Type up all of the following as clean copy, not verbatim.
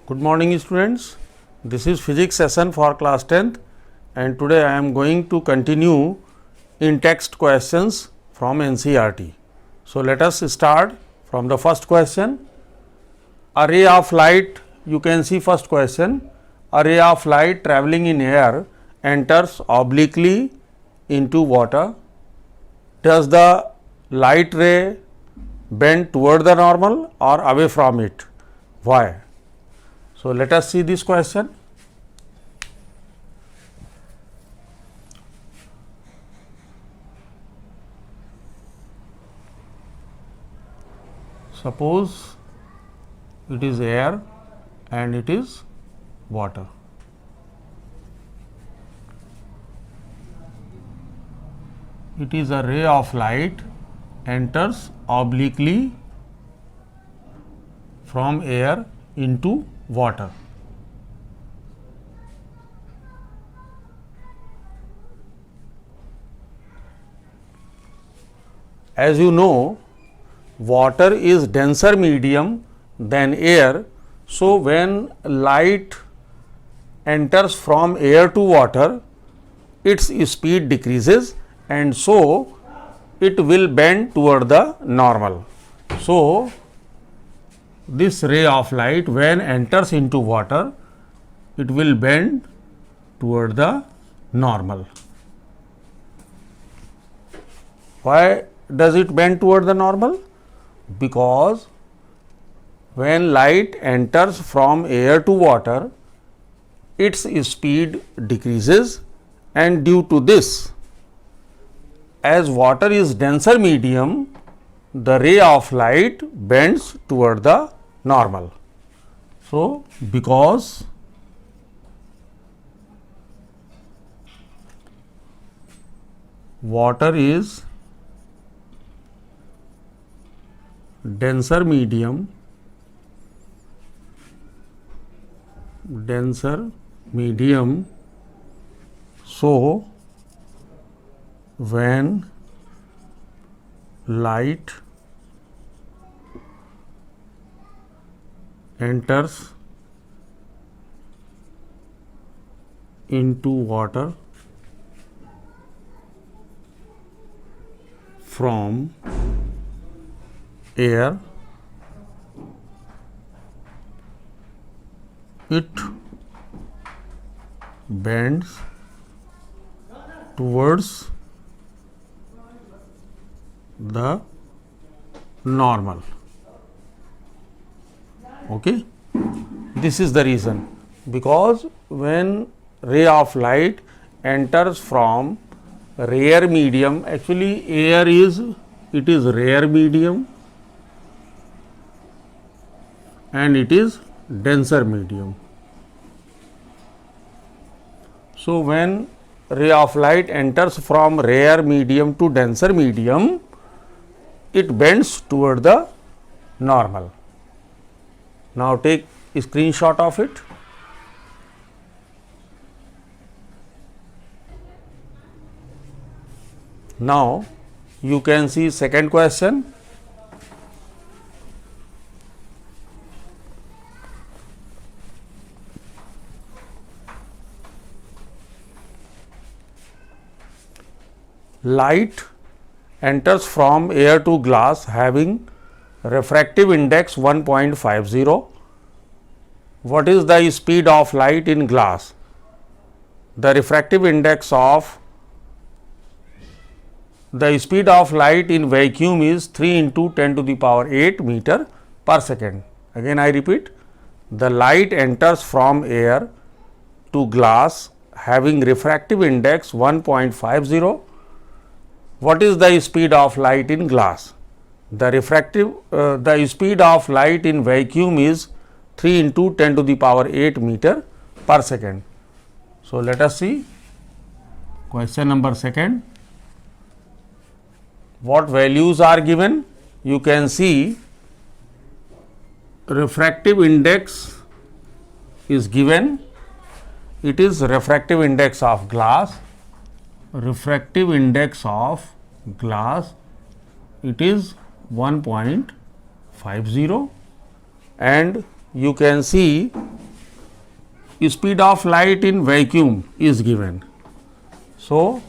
Good morning students, this is physics session for class 10th and today I am going to continue in text questions from NCERT. So, let us start from the first question. A ray of light, you can see first question, a ray of light travelling in air enters obliquely into water. Does the light ray bend toward the normal or away from it? Why? So, let us see this question. Suppose it is air and it is water. It is a ray of light enters obliquely from air into water. As you know, water is denser medium than air. So, when light enters from air to water, its speed decreases and so it will bend toward the normal. So, this ray of light when enters into water, it will bend toward the normal. Why does it bend toward the normal? Because when light enters from air to water, its speed decreases and due to this, as water is denser medium, the ray of light bends toward the normal. So, because water is denser medium, so when light enters into water from air, it bends towards the normal. Okay. This is the reason, because when ray of light enters from rare medium, actually air is rare medium and it is denser medium. So, when ray of light enters from rare medium to denser medium, it bends toward the normal. Now, take a screenshot of it. Now, you can see second question. Light enters from air to glass having refractive index 1.50. What is the speed of light in glass? The refractive index of the speed of light in vacuum is 3 into 10 to the power 8 meter per second. Again I repeat, the light enters from air to glass having refractive index 1.50. What is the speed of light in glass? The speed of light in vacuum is 3 into 10 to the power 8 meter per second. So, let us see question number second. What values are given? You can see refractive index is given. It is refractive index of glass. Refractive index of glass, it is 1.50 and you can see speed of light in vacuum is given. So,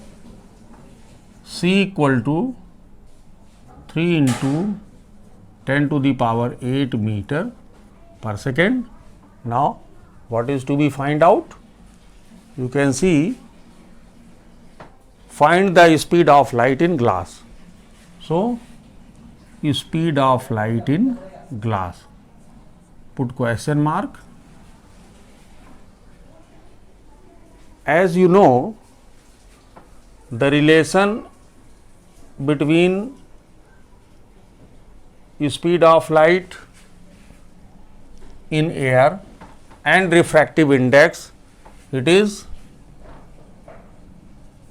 c equal to 3 into 10 to the power 8 meter per second. Now, what is to be find out? You can see, find the speed of light in glass. So, speed of light in glass, put question mark. As you know, the relation between speed of light in air and refractive index, it is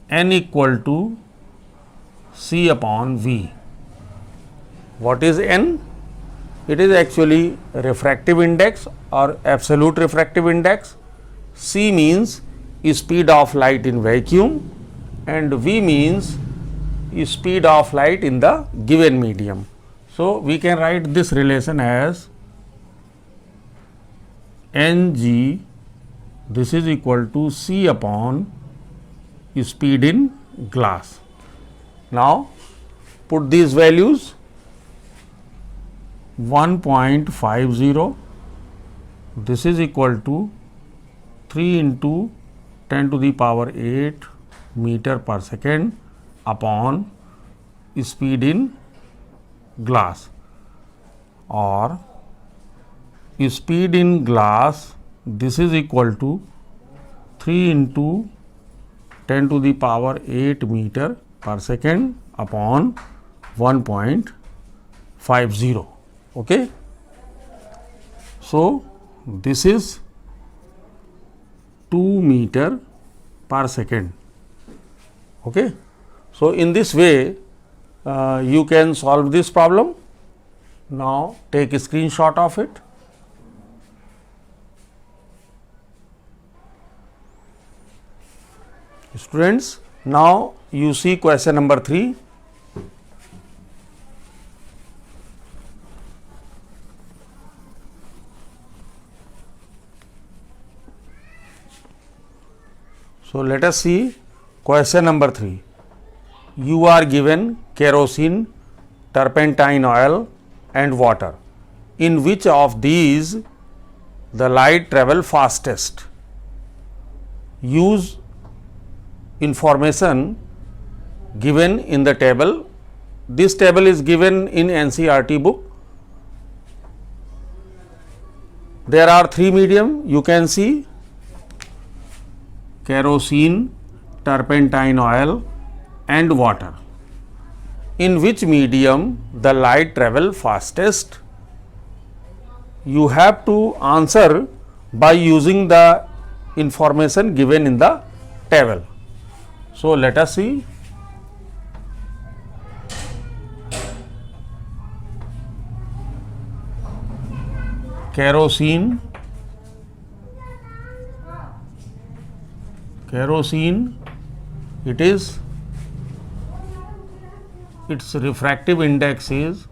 n equal to c upon v. What is n? It is actually refractive index or absolute refractive index. C means speed of light in vacuum and V means speed of light in the given medium. So, we can write this relation as Ng, this is equal to C upon speed in glass. Now, put these values 1.50, this is equal to 3 into 10 to the power 8 meter per second upon speed in glass, or speed in glass, this is equal to 3 into 10 to the power 8 meter per second upon 1.50. Okay. So, this is 2 meter per second. Okay. So, in this way you can solve this problem. Now, take a screenshot of it. Students, now you see question number 3. So, let us see question number 3. You are given kerosene, turpentine oil and water. In which of these the light travel fastest? Use information given in the table. This table is given in NCERT book. There are 3 medium, you can see kerosene, turpentine oil and water. In which medium the light travel fastest? You have to answer by using the information given in the table. So, let us see. Kerosene, it is, its refractive index is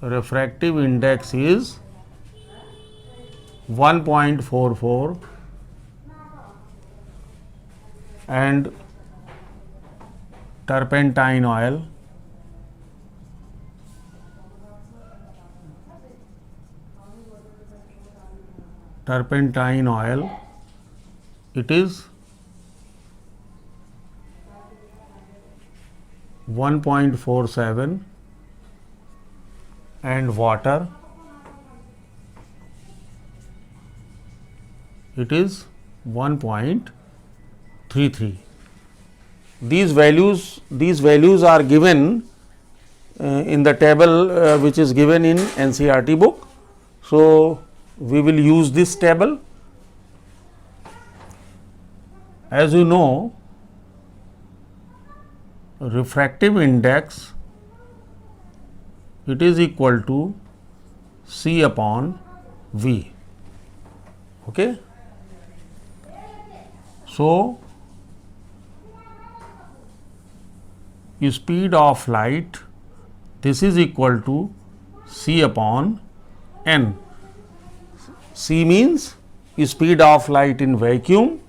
1.44 and turpentine oil it is 1.47 and water it is 1.33. These values are given in the table which is given in NCERT book. So, we will use this table. As you know, refractive index, it is equal to C upon V. Okay. So, speed of light, this is equal to C upon N. C means speed of light in vacuum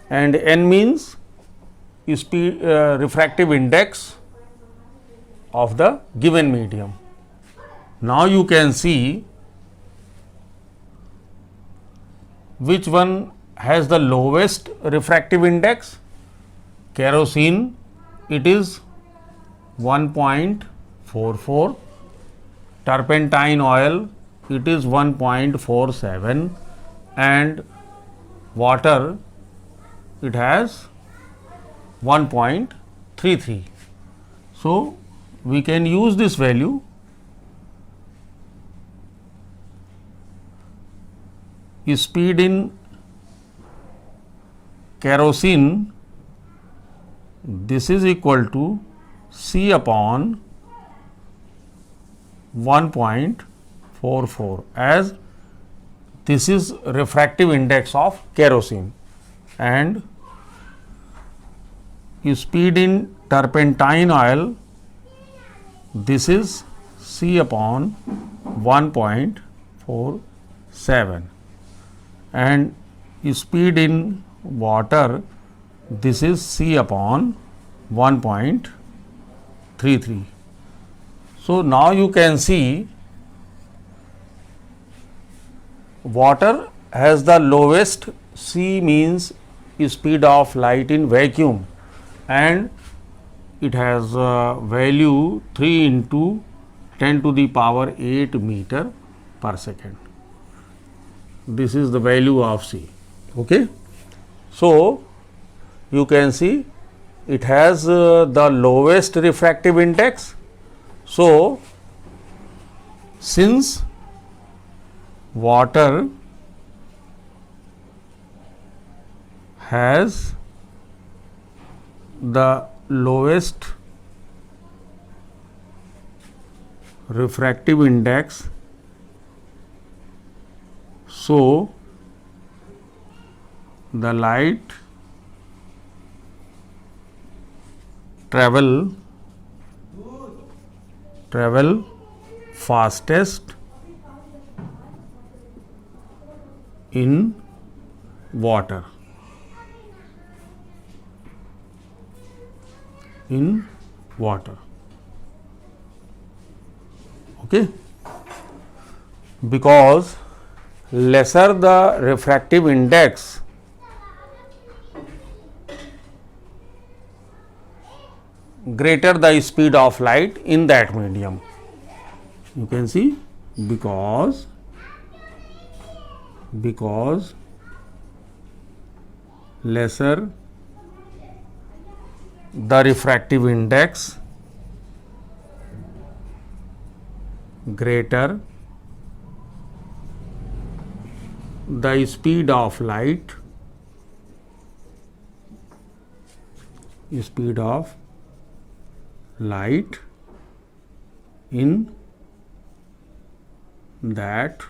and N means speed refractive index of the given medium. Now you can see which one has the lowest refractive index. Kerosene, it is 1.44, turpentine oil, it is 1.47, and water, it has 1.33. So, we can use this value speed in kerosene, this is equal to C upon 1.44, as this is refractive index of kerosene, and speed in turpentine oil, this is C upon 1.47, and speed in water, this is C upon 1.33. So, now you can see water has the lowest. C means speed of light in vacuum, and it has value 3 into 10 to the power 8 meter per second. This is the value of C. Okay. So, you can see it has the lowest refractive index. So, since water has the lowest refractive index, so the light travel fastest in water. Okay, because lesser the refractive index, greater the speed of light in that medium. You can see, because lesser the refractive index, greater the speed of light, in that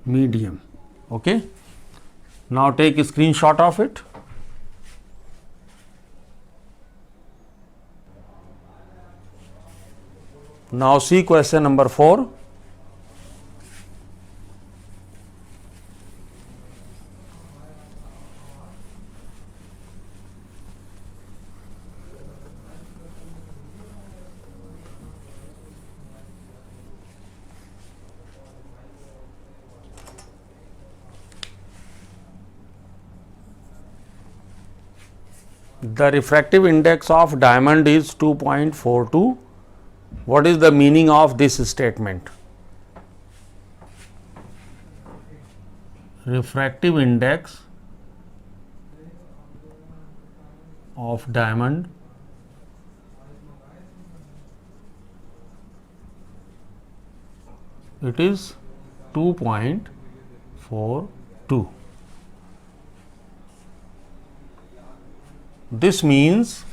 medium. Okay. Now take a screenshot of it. Now see question number 4. The refractive index of diamond is 2.42. What is the meaning of this statement? Refractive index of diamond it is 2.42. This means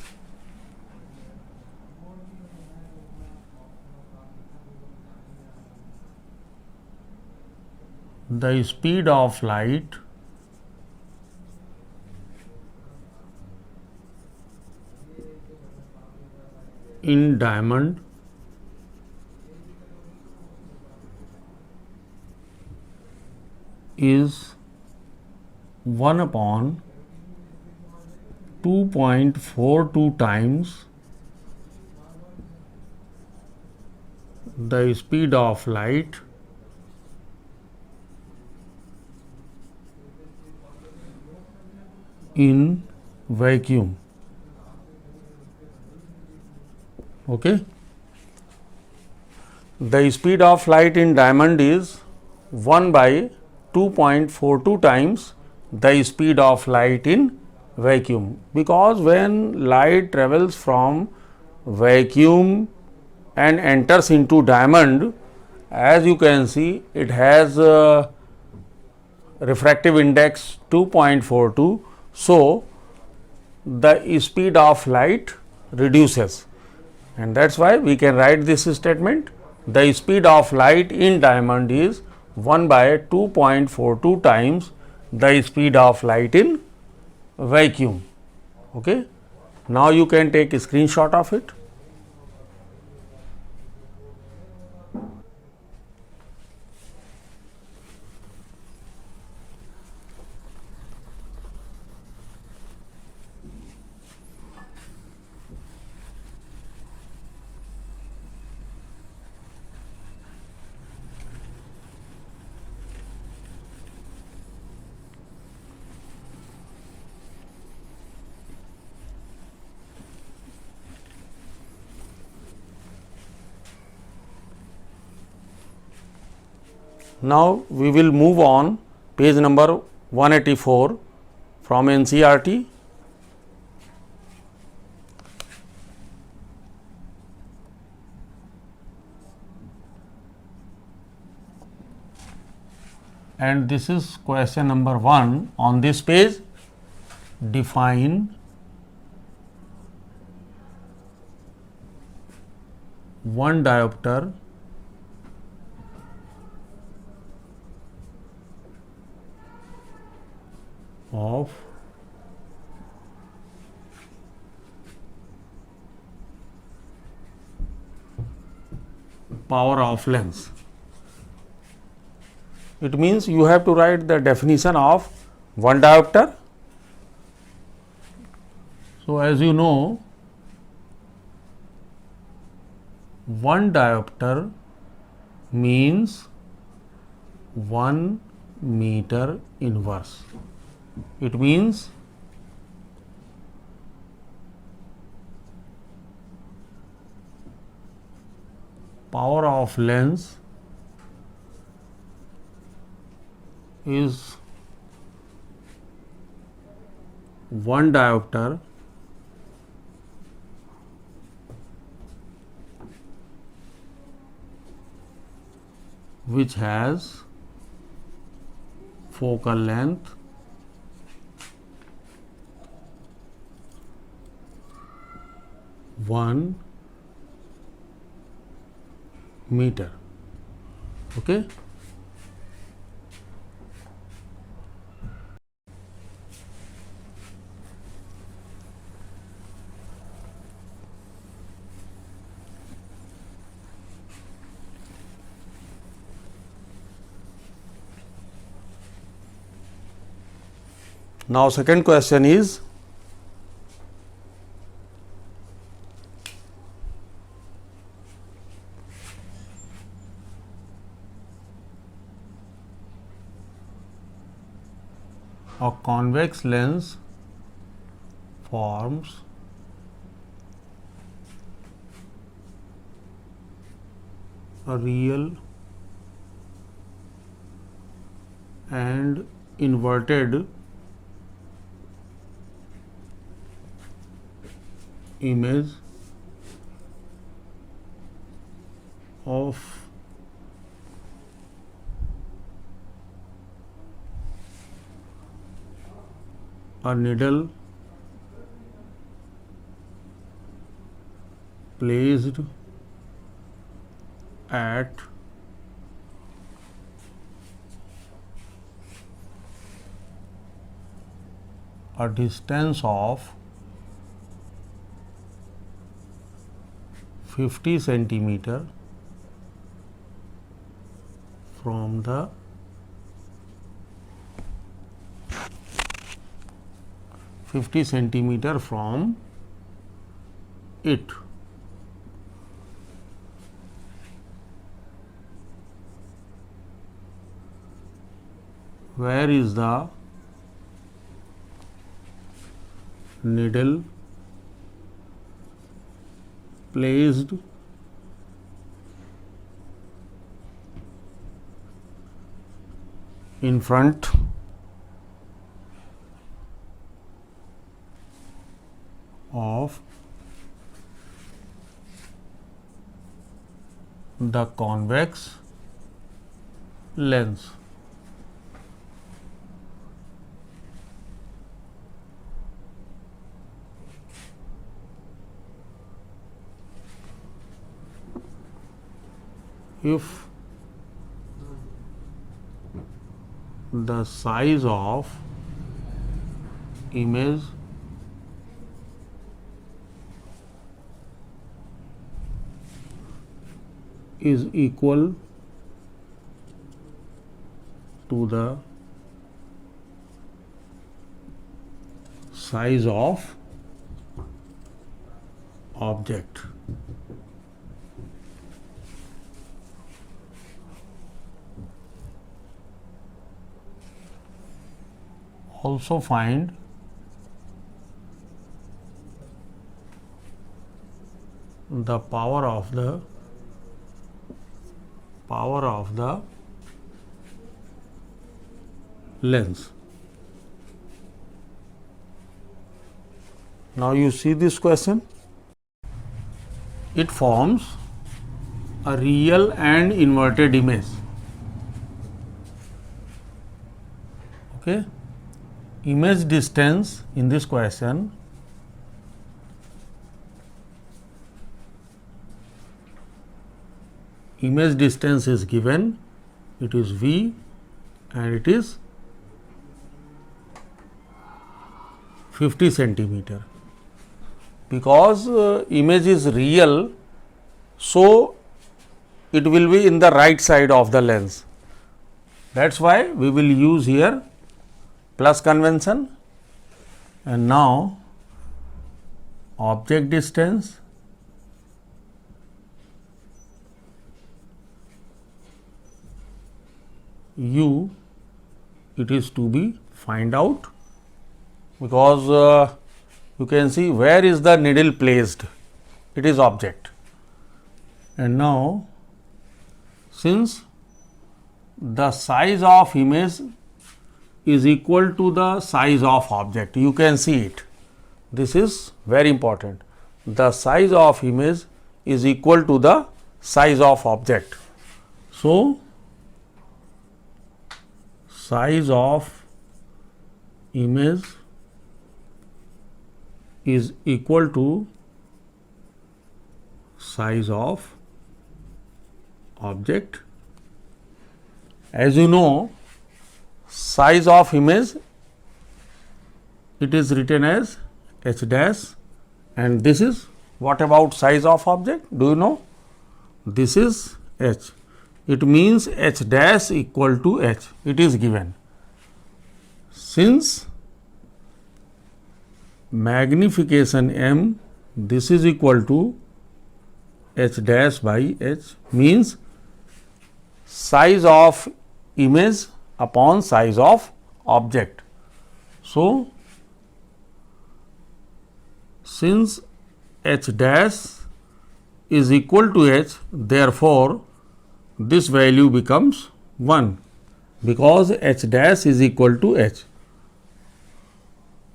the speed of light in diamond is 1 upon 2.42 times the speed of light in vacuum. Okay. The speed of light in diamond is 1 by 2.42 times the speed of light in vacuum, because when light travels from vacuum and enters into diamond, as you can see, it has a refractive index 2.42. So, the speed of light reduces, and that is why we can write this statement: the speed of light in diamond is 1 by 2.42 times the speed of light in vacuum. Okay. Now, you can take a screenshot of it. Now, we will move on page number 184 from NCERT. And this is question number 1 on this page. Define one diopter of power of lens. It means you have to write the definition of one diopter. So, as you know, one diopter means 1 meter inverse. It means power of lens is 1 diopter which has focal length 1 meter. Okay. Now, second question is a convex lens forms a real and inverted image of a needle placed at a distance of 50 centimeter from the 50 centimeter from it. Where is the needle placed in front of the convex lens. If the size of image is equal to the size of object. Also find the power of the lens. Now you see this question. It forms a real and inverted image. Okay. Image distance in this question is given, it is V and it is 50 centimeter. Because image is real, so it will be in the right side of the lens. That is why we will use here plus convention. And now object distance U, it is to be find out, because you can see where is the needle placed, it is object. And now since the size of image is equal to the size of object, you can see it, this is very important, the size of image is equal to the size of object. So size of image is equal to size of object. As you know, size of image, it is written as h dash, and this is, what about size of object? Do you know? This is h. It means h dash equal to h, it is given. Since magnification m, this is equal to h dash by h, means size of image upon size of object. So since h dash is equal to h, therefore this value becomes 1, because h dash is equal to h.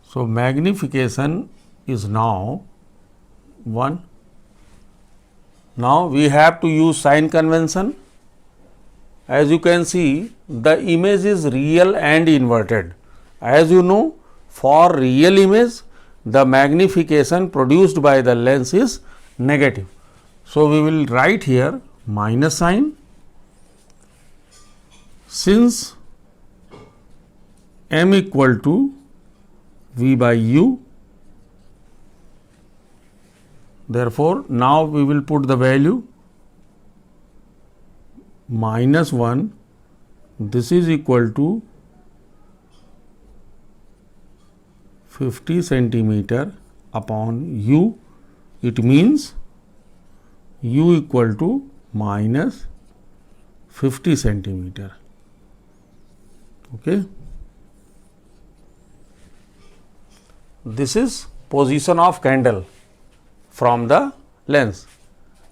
So magnification is now 1. Now we have to use sign convention. As you can see, the image is real and inverted. As you know, for real image, the magnification produced by the lens is negative. So we will write here minus sign. Since m equal to V by U, therefore now we will put the value minus 1, this is equal to 50 centimeter upon u, it means u equal to minus 50 centimeter. Okay. This is position of candle from the lens,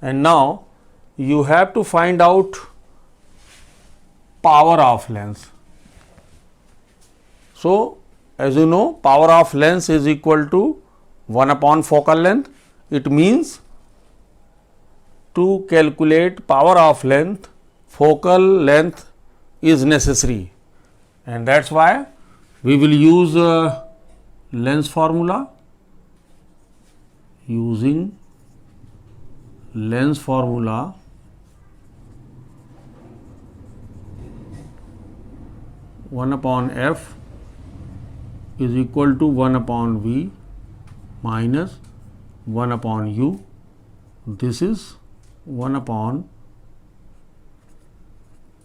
and now you have to find out power of lens. So, as you know, power of lens is equal to 1 upon focal length. It means to calculate power of length, focal length is necessary, and that is why we will use lens formula. Using lens formula, one upon f is equal to 1 upon v minus 1 upon u. This is 1 upon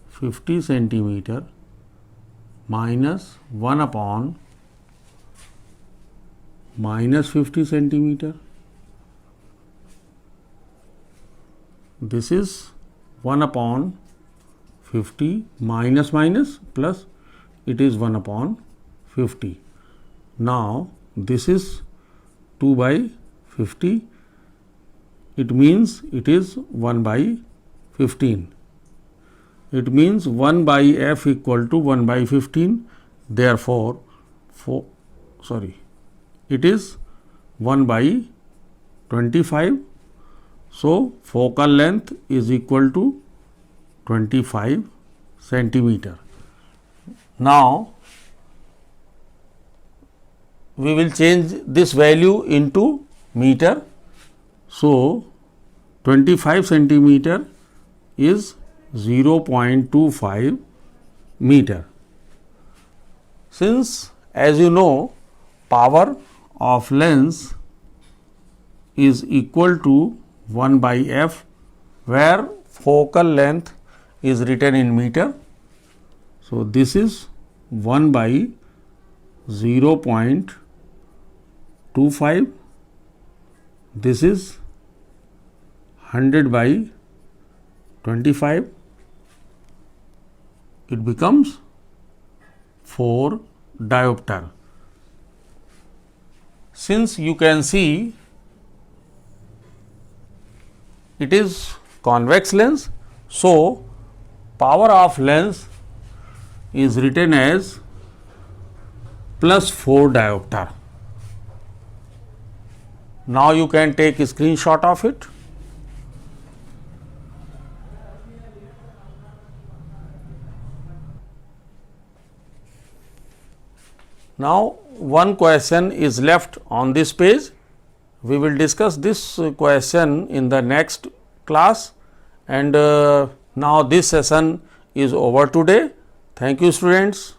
50 centimeter minus 1 upon minus 50 centimeter. This is 1 upon 50 minus minus plus, it is 1 upon 50. Now, this is 2 by 50, it means it is 1 by 15. It means 1 by f equal to 1 by 15. Therefore, it is 1 by 25. So, focal length is equal to 25 centimeter. Now, we will change this value into meter. So, 25 centimeter is 0.25 meter. Since, as you know, power of lens is equal to 1 by f, where focal length is written in meter. So, this is 1 by 0.25, this is 100 by 25, it becomes 4 diopter. Since you can see it is convex lens, so power of lens is written as plus 4 diopter. Now, you can take a screenshot of it. Now, one question is left on this page. We will discuss this question in the next class, and now this session is over today. Thank you, students.